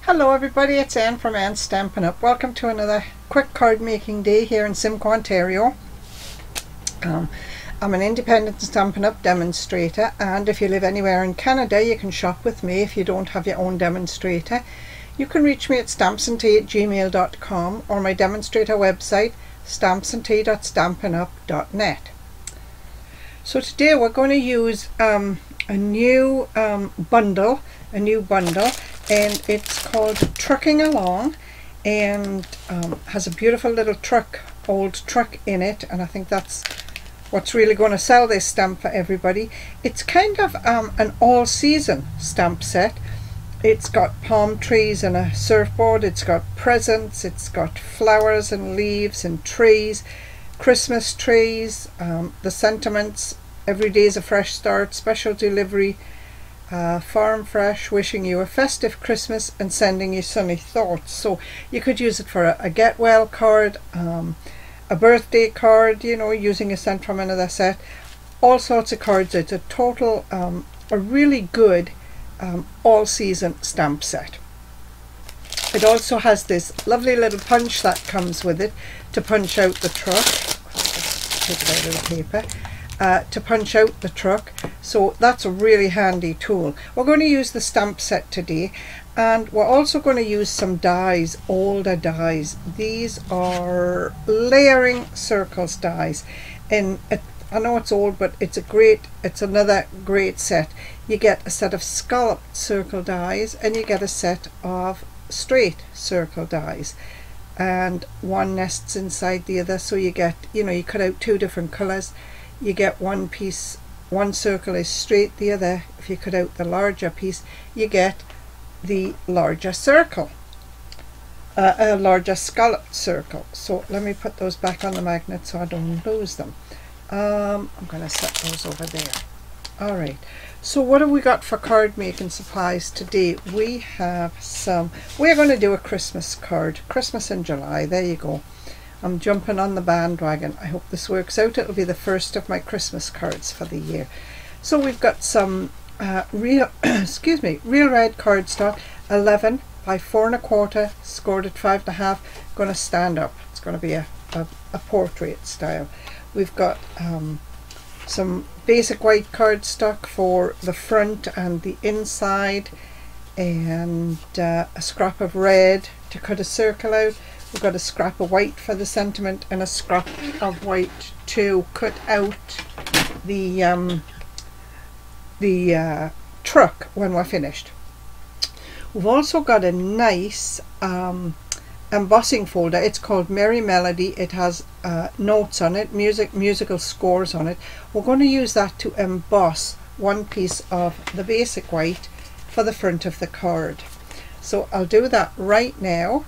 Hello everybody, it's Anne from Anne's Stampin' Up. Welcome to another quick card making day here in Simcoe, Ontario. I'm an independent Stampin' Up demonstrator, and if you live anywhere in Canada you can shop with me if you don't have your own demonstrator. You can reach me at stampsandtea@gmail.com or my demonstrator website stampsandtea.stampinup.net. So today we're going to use a new bundle, and it's called Trucking Along, and has a beautiful little old truck in it, and I think that's what's really going to sell this stamp for everybody. It's kind of an all-season stamp set. It's got palm trees and a surfboard, it's got presents, it's got flowers and leaves and trees, Christmas trees, the sentiments, every day is a fresh start, special delivery, farm fresh, wishing you a festive Christmas and sending you sunny thoughts. So you could use it for a get well card, a birthday card, you know, using a sent from another set, all sorts of cards. It's a total a really good all season stamp set. It also has this lovely little punch that comes with it to punch out the truck. Take it out of the paper. To punch out the truck, so that's a really handy tool. We're going to use the stamp set today, and we're also going to use some dies, older dies. These are layering circles dies, and I know it's old, but it's another great set. You get a set of scalloped circle dies and you get a set of straight circle dies, and one nests inside the other, so you get, you know, you cut out two different colors. You get one piece, one circle is straight, the other, if you cut out the larger piece, you get the larger circle, a larger scalloped circle. So let me put those back on the magnet so I don't lose them. I'm going to set those over there. Alright, so what have we got for card making supplies today? We have we're going to do a Christmas card, Christmas in July, there you go. I'm jumping on the bandwagon. I hope this works out. It'll be the first of my Christmas cards for the year. So we've got some real red cardstock, 11 by 4 1/4, scored at 5 1/2. Going to stand up. It's going to be a portrait style. We've got some basic white cardstock for the front and the inside, and a scrap of red to cut a circle out. We've got a scrap of white for the sentiment and a scrap of white to cut out the truck when we're finished. We've also got a nice embossing folder. It's called Merry Melody. It has notes on it, musical scores on it. We're going to use that to emboss one piece of the basic white for the front of the card. So I'll do that right now.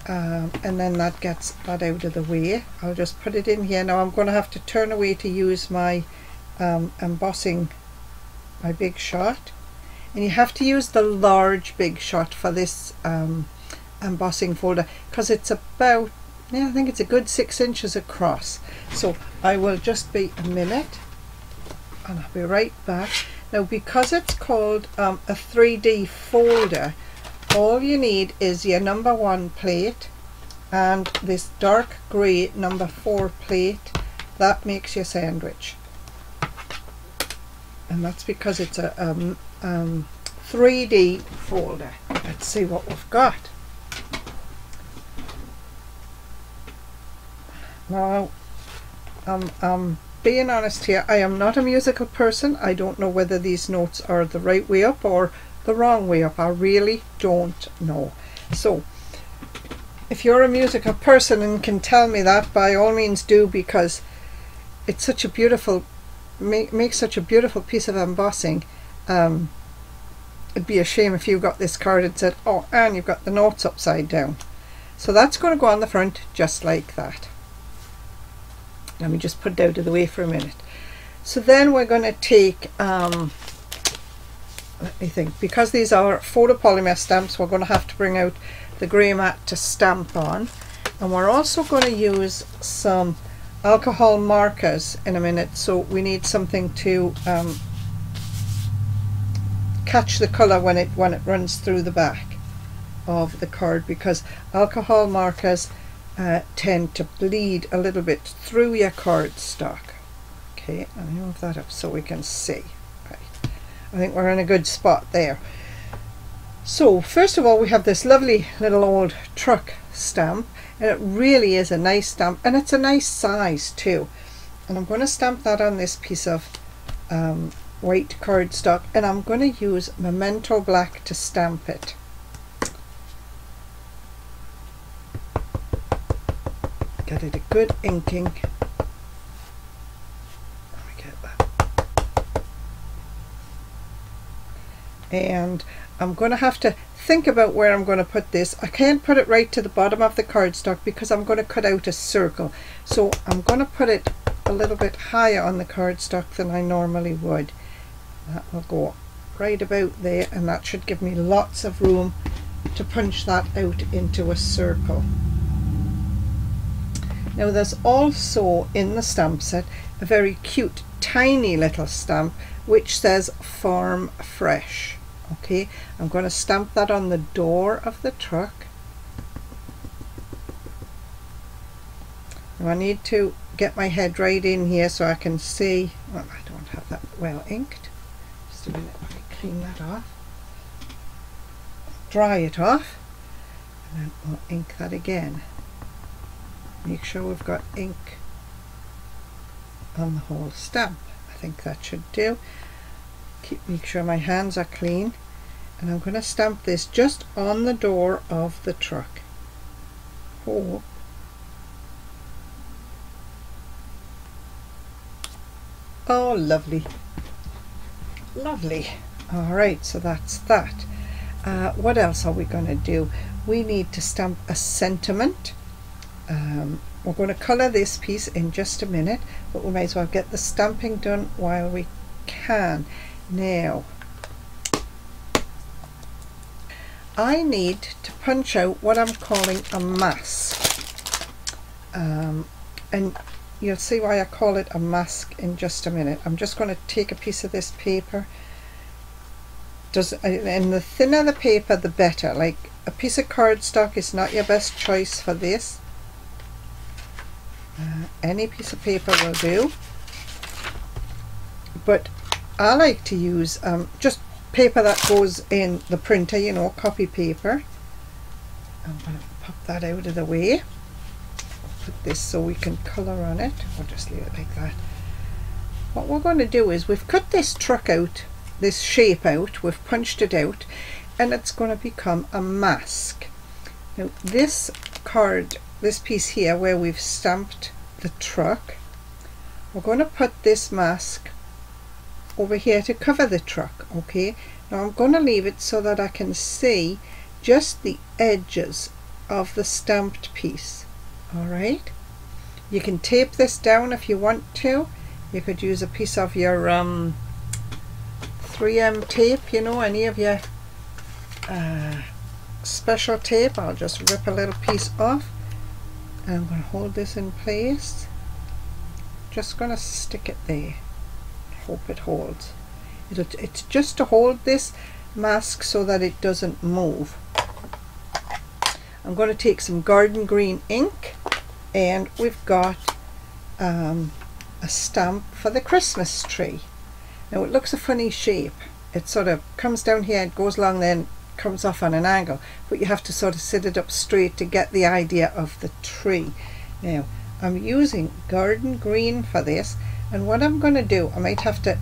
And then that gets that out of the way. I'll just put it in here. Now I'm going to have to turn away to use my embossing, my big shot, and you have to use the large big shot for this embossing folder, because it's about, yeah, I think it's a good 6 inches across. So I will just be a minute and I'll be right back. Now, because it's called a 3D folder, all you need is your number 1 plate and this dark grey number 4 plate. That makes your sandwich, and that's because it's a 3D folder. Let's see what we've got. Now, I'm being honest here, I am not a musical person. I don't know whether these notes are the right way up or the wrong way up. I really don't know. So if you're a musical person and can tell me that, by all means do, because it's such a beautiful, makes such a beautiful piece of embossing. It'd be a shame if you got this card and said, oh, and you've got the notes upside down. So that's going to go on the front just like that. Let me just put it out of the way for a minute. So then we're going to take let me think, because these are photopolymer stamps, we're going to have to bring out the grey mat to stamp on, and we're also going to use some alcohol markers in a minute. So we need something to catch the colour when it runs through the back. of the card, because alcohol markers tend to bleed a little bit through your cardstock. Okay, I'll move that up so we can see. Right. I think we're in a good spot there. So first of all, we have this lovely little old truck stamp, and it really is a nice stamp, and it's a nice size too. And I'm going to stamp that on this piece of white cardstock, and I'm going to use Memento Black to stamp it. Get it a good inking. Let me get that. And I'm going to have to think about where I'm going to put this. I can't put it right to the bottom of the cardstock because I'm going to cut out a circle. So I'm going to put it a little bit higher on the cardstock than I normally would. That will go right about there, and that should give me lots of room to punch that out into a circle. Now there's also in the stamp set a very cute tiny little stamp which says Farm Fresh. Okay, I'm going to stamp that on the door of the truck. Now I need to get my head right in here so I can see. Well, I don't have that well inked. Just a minute, let me clean that off. Dry it off, and then we'll ink that again. Make sure we've got ink on the whole stamp. I think that should do. Make sure my hands are clean, and I'm going to stamp this just on the door of the truck. Oh. Oh, lovely. Lovely. Alright, so that's that. What else are we going to do? We need to stamp a sentiment. We're going to colour this piece in just a minute, but we may as well get the stamping done while we can. Now, I need to punch out what I'm calling a mask. And you'll see why I call it a mask in just a minute. I'm just going to take a piece of this paper. And the thinner the paper, the better. Like, a piece of cardstock is not your best choice for this. Any piece of paper will do, but I like to use just paper that goes in the printer, you know, copy paper. I'm going to pop that out of the way. Put this so we can colour on it. We'll just leave it like that. What we're going to do is we've cut this truck out, this shape out, we've punched it out, and it's going to become a mask. Now this card, this piece here where we've stamped the truck, we're going to put this mask over here to cover the truck. Okay, now I'm going to leave it so that I can see just the edges of the stamped piece. Alright, you can tape this down if you want to. You could use a piece of your 3M tape, you know, any of your special tape. I'll just rip a little piece off, and I'm going to hold this in place. Just going to stick it there. Hope it holds. It's just to hold this mask so that it doesn't move. I'm going to take some garden green ink, and we've got a stamp for the Christmas tree. Now it looks a funny shape. It sort of comes down here, it goes along, then comes off on an angle, but you have to sort of sit it up straight to get the idea of the tree. Now I'm using garden green for this, and what I'm going to do, I might have to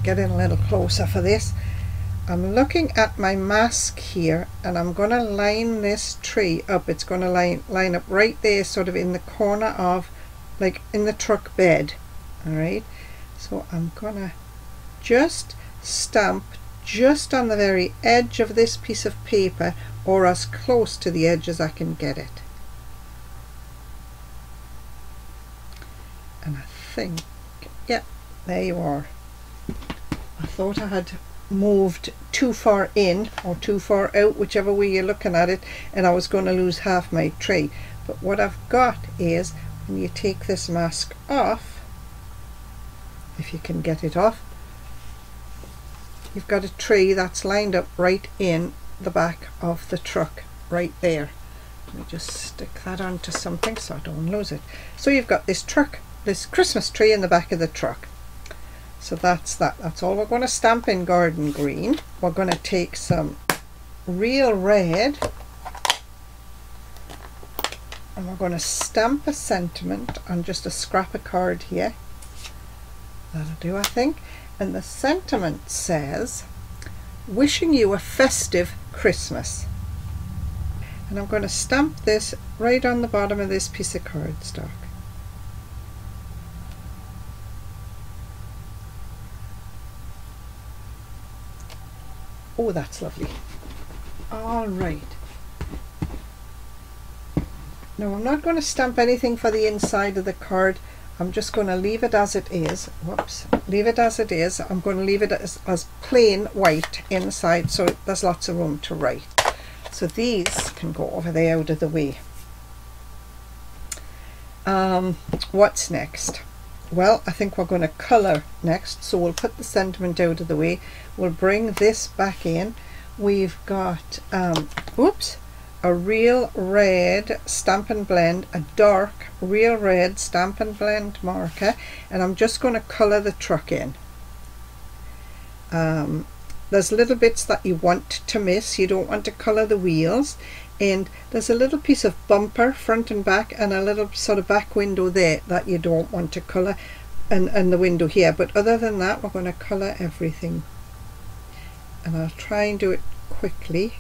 get in a little closer for this. I'm looking at my mask here, and I'm going to line this tree up. It's going to line up right there, sort of in the corner of, like in the truck bed. Alright, so I'm going to just stamp just on the very edge of this piece of paper, or as close to the edge as I can get it. And I think, yeah, there you are. I thought I had moved too far in or too far out, whichever way you're looking at it, and I was going to lose half my tree. But what I've got is, when you take this mask off, if you can get it off, you've got a tree that's lined up right in the back of the truck, right there. Let me just stick that onto something so I don't lose it. So you've got this truck, this Christmas tree in the back of the truck. So that's that. That's all we're going to stamp in garden green. We're going to take some real red and we're going to stamp a sentiment on just a scrap of card here. That'll do, I think. And the sentiment says, wishing you a festive Christmas. And I'm going to stamp this right on the bottom of this piece of cardstock. Oh, that's lovely. All right. Now I'm not going to stamp anything for the inside of the card. I'm just going to leave it as it is. Whoops. Leave it as it is. I'm going to leave it as plain white inside so there's lots of room to write. So these can go over there out of the way. What's next? Well, I think we're going to colour next. So we'll put the sentiment out of the way. We'll bring this back in. We've got, whoops, a real red Stampin' Blend, a dark real red Stampin' Blend marker, and I'm just going to colour the truck in. There's little bits that you want to miss. You don't want to colour the wheels, and there's a little piece of bumper front and back and a little sort of back window there that you don't want to colour, and the window here, but other than that we're going to colour everything, and I'll try and do it quickly.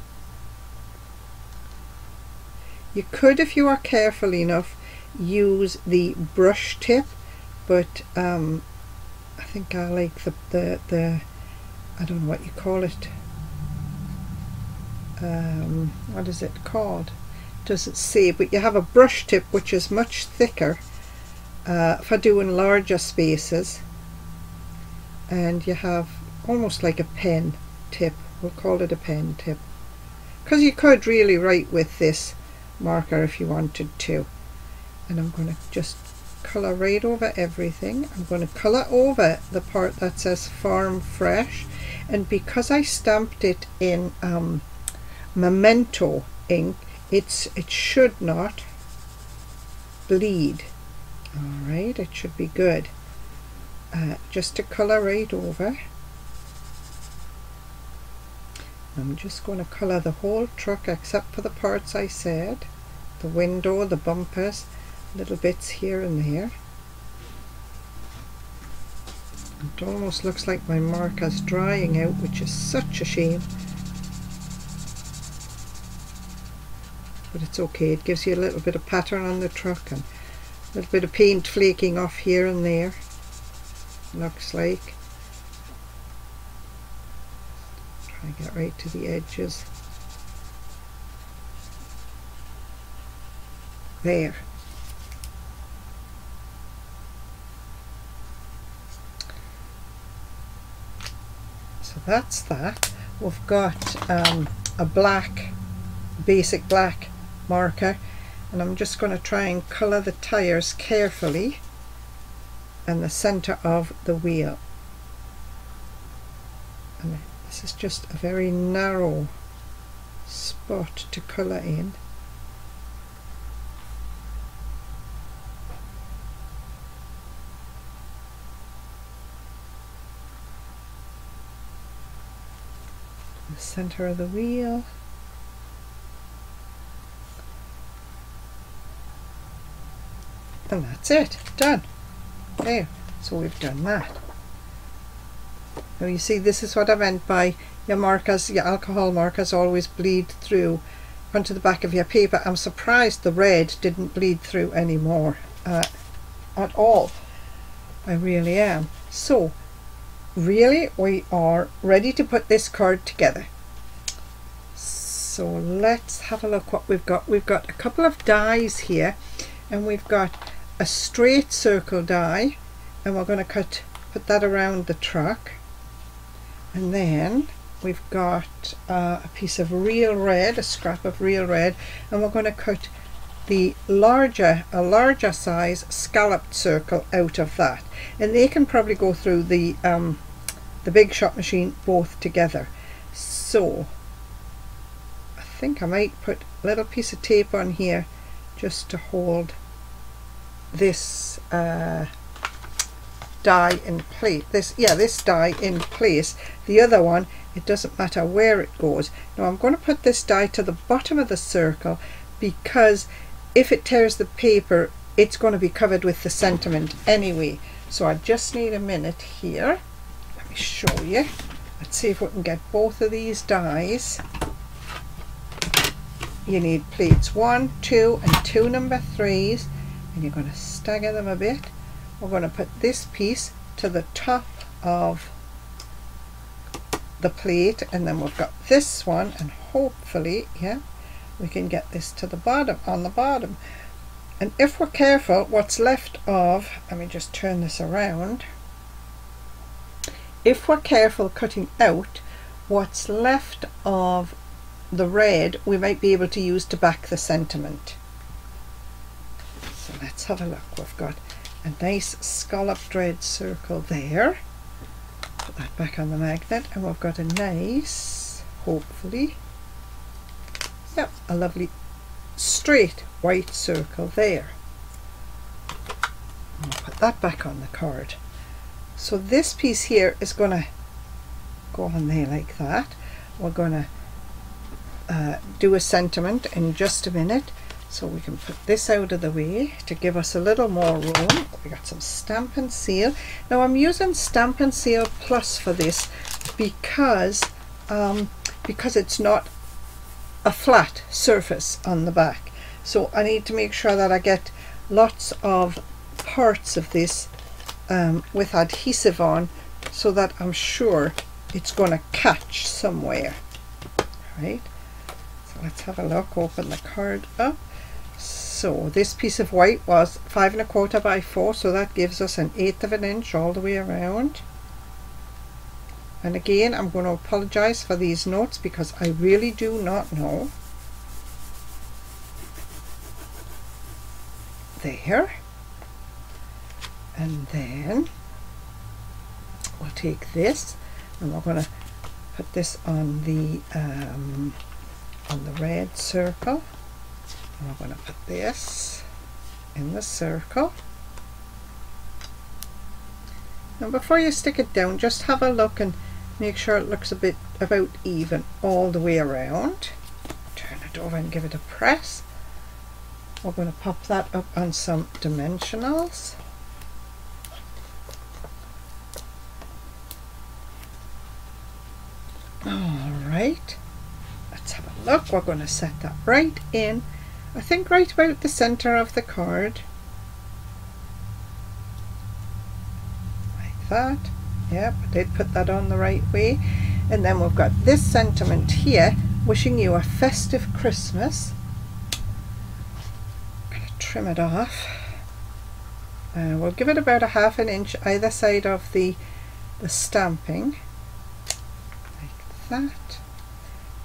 You could, if you are careful enough, use the brush tip, but I think I like the I don't know what you call it. What is it called? Doesn't say, but you have a brush tip which is much thicker for doing larger spaces, and you have almost like a pen tip. We'll call it a pen tip, because you could really write with this marker if you wanted to. And I'm going to just colour right over everything. I'm going to colour over the part that says Farm Fresh, and because I stamped it in Memento ink, it should not bleed. Alright, it should be good. Just to colour right over. I'm just going to colour the whole truck except for the parts I said, the window, the bumpers, little bits here and there. It almost looks like my marker's drying out, which is such a shame. But it's okay, it gives you a little bit of pattern on the truck and a little bit of paint flaking off here and there, looks like. Try and get right to the edges. There. So that's that. We've got a black, basic black marker, and I'm just going to try and colour the tyres carefully and the centre of the wheel. And this is just a very narrow spot to colour in. The centre of the wheel. And that's it, done. There, so we've done that. Now you see, this is what I meant by your markers, your alcohol markers always bleed through onto the back of your paper. I'm surprised the red didn't bleed through anymore at all. I really am. So really we are ready to put this card together. So let's have a look what we've got. We've got a couple of dies here, and we've got a straight circle die, and we're going to put that around the truck. And then we've got a piece of real red, a scrap of real red, and we're going to cut the a larger size scalloped circle out of that, and they can probably go through the Big Shot machine both together. So I think I might put a little piece of tape on here just to hold this die in place. This die in place. The other one, it doesn't matter where it goes. Now I'm going to put this die to the bottom of the circle, because if it tears the paper, it's going to be covered with the sentiment anyway. So I just need a minute here. Let me show you. Let's see if we can get both of these dies. You need plates 1, 2 and 2 number 3s, and you're going to stagger them a bit. We're going to put this piece to the top of the plate, and then we've got this one, and hopefully, yeah, we can get this to the bottom, on the bottom. And if we're careful, what's left of, let me just turn this around. If we're careful cutting out what's left of the red, we might be able to use to back the sentiment. So let's have a look. We've got a nice scalloped red circle there. Put that back on the magnet, and we've got a nice, hopefully, yep, a lovely straight white circle there. And we'll put that back on the card. So this piece here is going to go on there like that. We're going to do a sentiment in just a minute, so we can put this out of the way to give us a little more room. We got some Stampin' Seal. Now I'm using Stampin' Seal Plus for this because it's not a flat surface on the back, so I need to make sure that I get lots of parts of this with adhesive on, so that I'm sure it's going to catch somewhere. Right, so let's have a look. Open the card up. So this piece of white was 5 1/4 by 4, so that gives us 1/8 of an inch all the way around. And again, I'm going to apologize for these notes because I really do not know. There. And then we'll take this, and we're going to put this on the red circle. And we're going to put this in the circle. Now before you stick it down, just have a look and make sure it looks a bit about even all the way around. Turn it over and give it a press. We're going to pop that up on some dimensionals. Alright, let's have a look. We're going to set that right in, I think right about the center of the card. Like that. Yep, I did put that on the right way. And then we've got this sentiment here, wishing you a festive Christmas. I'm going to trim it off. We'll give it about 1/2 inch either side of the stamping. That,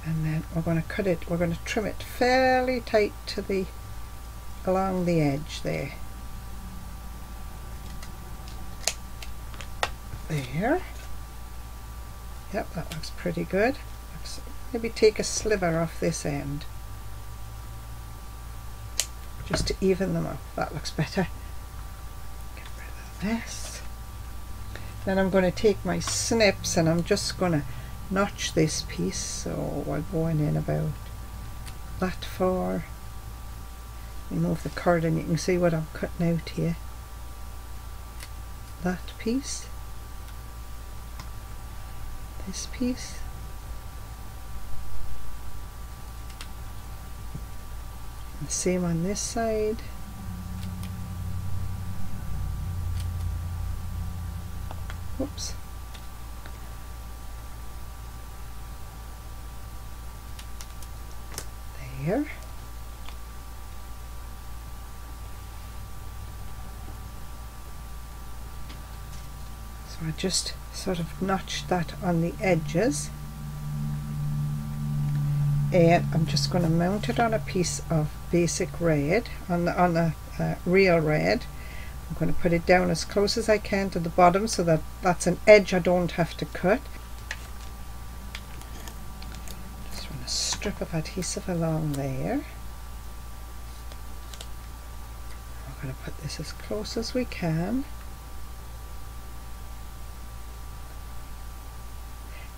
and then we're going to cut it, we're going to trim it fairly tight to the along the edge there. There. Yep, that looks pretty good. Maybe take a sliver off this end just to even them up. That looks better. Get rid of this. Then I'm going to take my snips, and I'm just going to notch this piece, so we're going in about that far. Remove the card, and you can see what I'm cutting out here. That piece, this piece, and the same on this side. Whoops. There. So I just sort of notched that on the edges, and I'm just going to mount it on a piece of basic red, on the real red. I'm going to put it down as close as I can to the bottom, so that that's an edge I don't have to cut. Just want to strip of adhesive along there. We're going to put this as close as we can.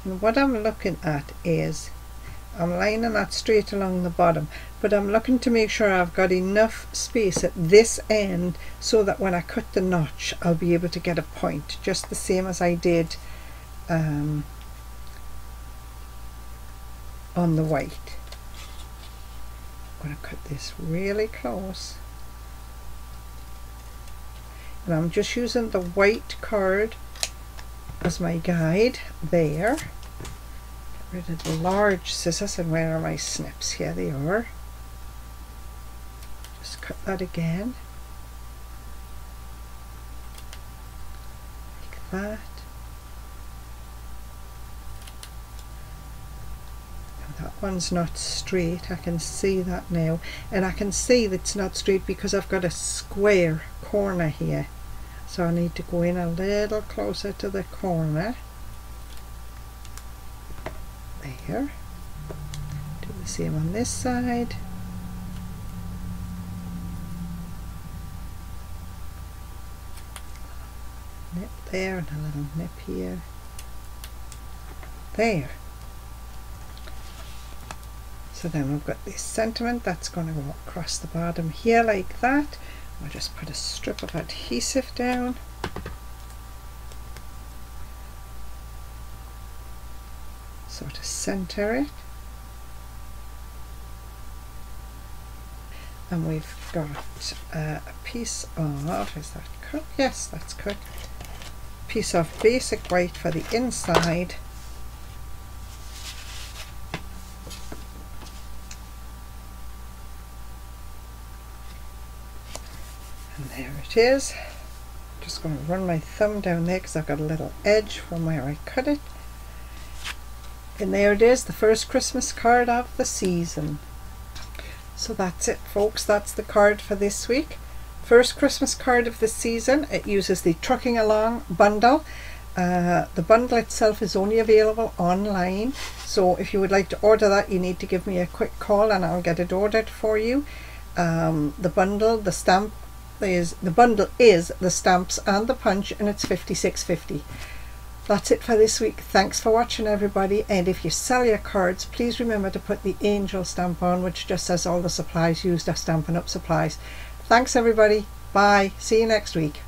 And what I'm looking at is, I'm lining that straight along the bottom, but I'm looking to make sure I've got enough space at this end so that when I cut the notch I'll be able to get a point, just the same as I did on the white. I'm going to cut this really close, and I'm just using the white card as my guide there. Get rid of the large scissors, and where are my snips? Here they are. Just cut that again, like that. And that one's not straight, I can see that now, and I can see that it's not straight because I've got a square corner here. So I need to go in a little closer to the corner. There. Do the same on this side. Nip there and a little nip here. There. So then we've got this sentiment that's going to go across the bottom here like that. I'll just put a strip of adhesive down. So to center it. And we've got a piece of, is that cut? Yes, that's cut. Piece of basic white for the inside. And there it is. I'm just going to run my thumb down there because I've got a little edge from where I cut it. And there it is, the first Christmas card of the season. So that's it, folks. That's the card for this week. First Christmas card of the season. It uses the Trucking Along bundle. The bundle itself is only available online. So if you would like to order that, you need to give me a quick call and I'll get it ordered for you. The bundle is the stamps and the punch, and it's $56.50. That's it for this week. Thanks for watching, everybody, and if you sell your cards, please remember to put the angel stamp on, which just says all the supplies used are Stampin' Up supplies. Thanks, everybody. Bye. See you next week.